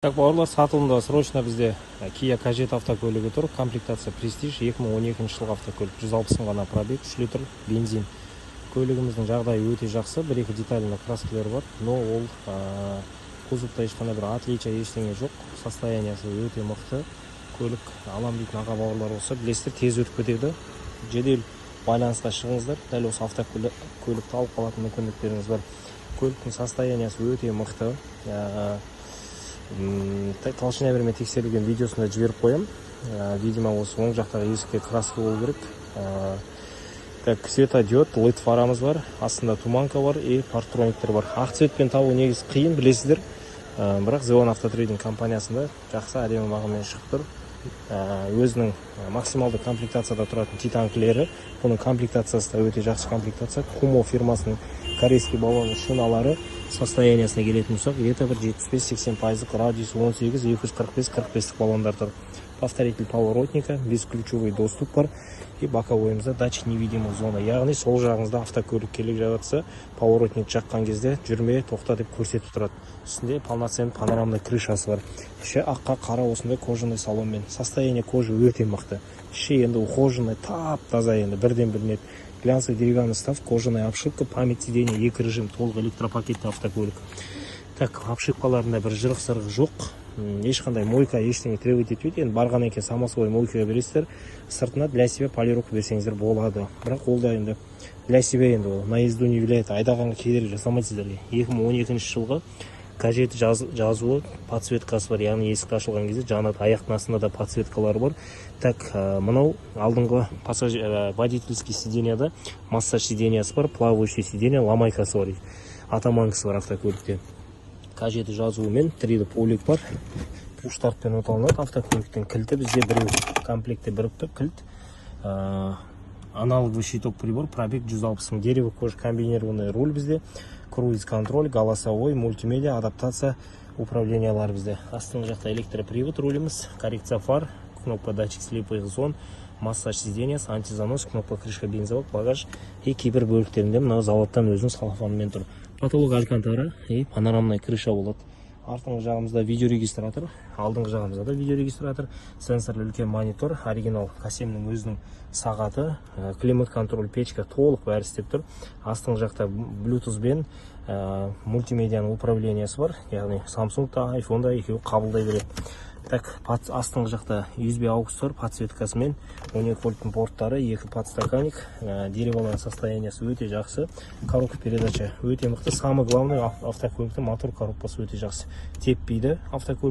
Так, бауырлар, сатылымда срочно бізде Kia Kajeta автокөлігі тұр. Комплектация Prestige 2012 жылғы автокөлік. 160 мың ғана пробег, 3 литр бензин. Көлігіміздің жағдайы өте жақсы. Бір-екі детальный краскілер бар, но ол кузовта ешқандай бір отличие ештеңе жоқ. Состояниясы өте мықты. Көлік алам дейтін аға бауырлар болса, білесіздер, тез өтіп кетеді. Жедел байланысқа шығыңыздар. Дәл осы автокөлікті алып қалатын мүмкіндіктеріңіз бар. Көліктің состояниясы өте мықты. Толщина берме тексерілген видеосында жіберіп қоям. Видимо, осы оң жақтағы есікке краска болу керек. Так, светодиод, LED фарамыз бар, астында туманка бар и парктрониктер бар. Ақ цветпен табу негізі қиын, білесіздер. Бірақ Zeon Автотрейдинг компаниясында жақсы әдемі бағамен шығып тұр. Өзінің максималды комплектацияда тұратын титанкілері. Бұның комплектациясы да өте жақсы комплектация. Kumo фирмасының корейский баллонның шиналары состояниясына келетін болсақ, где-то бір 75-80%, радиус 18-245-45 баллондар тұр. Повторитель поворотника, бесключевой доступ бар и боковойымызда датчик невидимых зона. Яғни сол жағыңызда автокөлік келіп жатса, поворотник жаққан кезде жүрме, тоқта деп көрсетіп тұрады. Үстінде полноценный панорамный крышасы бар. Іші аққа қара осындай кожаный салонмен. Состояние кожи өте мықты. Іші енді ухоженный, тап-таза енді бірден білінеді. Глянцевый деревянный став, кожаная обшивка, память сиденья, екі режим, толық электропакетті автокөлік. Так, обшивкаларында бір жырық-сырық жоқ. Ешқандай мойка, ештеңе требовать етпейді. Енді барған екен самосвой мойкаға бересіздер. Сыртына для себя полировка берсеңіздер болады. Бірақ ол да енді для себя енді ол наезду не является. Айдағанға кедергі жасамайды сіздерге. 2012 жылғы Kajeta жазуы подсветкасы бар. Яғни есік ашылған кезде жанады. Аяқтың астында да подсветкалары бар. Так, мынау алдыңғы водительский сиденьяда массаж сиденьясы бар, плавающий сиденье, ламайкасы бар. Атаманкасы бар автокөлікте. Kajeta жазуымен 3D полик бар. Пуштартпен оталынады. Автокөліктің кілті бізде біреу комплекте біріп тұр. Кілт. Аналоговый щиток прибор, пробег 160 мың. Дерево кожа, комбинированный руль бізде. Круиз-контроль, голосовой, мультимедиа, адаптация, управлениялар бізде. Астыңғы жақта электропривод руліміз, коррекция фар, кнопка датчик слепых зон, массаж сиденьясы, антизанос, кнопка крышка бензобак, багаж и кейбір бөліктерінде мына заводтан өзінің салофанымен тұр. Потолок алькантара и панорамная крыша болады. Артыңғы жағымызда видеорегистратор, алдыңғы жағымызда да видеорегистратор, сенсорлы үлкен монитор, оригинал Касемнің өзінің сағаты, климат контроль, печка толық бәрі істеп тұр. Астыңғы жақта Bluetooth бен мультимедианың управлениясы бар, яғни Samsung-та, iPhone-да екеуі қабылдай береді. Так, астыңғы жақта USB AUX тұр, подсветкасымен, 12 вольттың порттары, 2 подстаканник, дереволан состояниясы өте жақсы, коробка передача өте мықты. Самый главный автокөліктің мотор коробкасы өте жақсы. Теппейді автокөлік.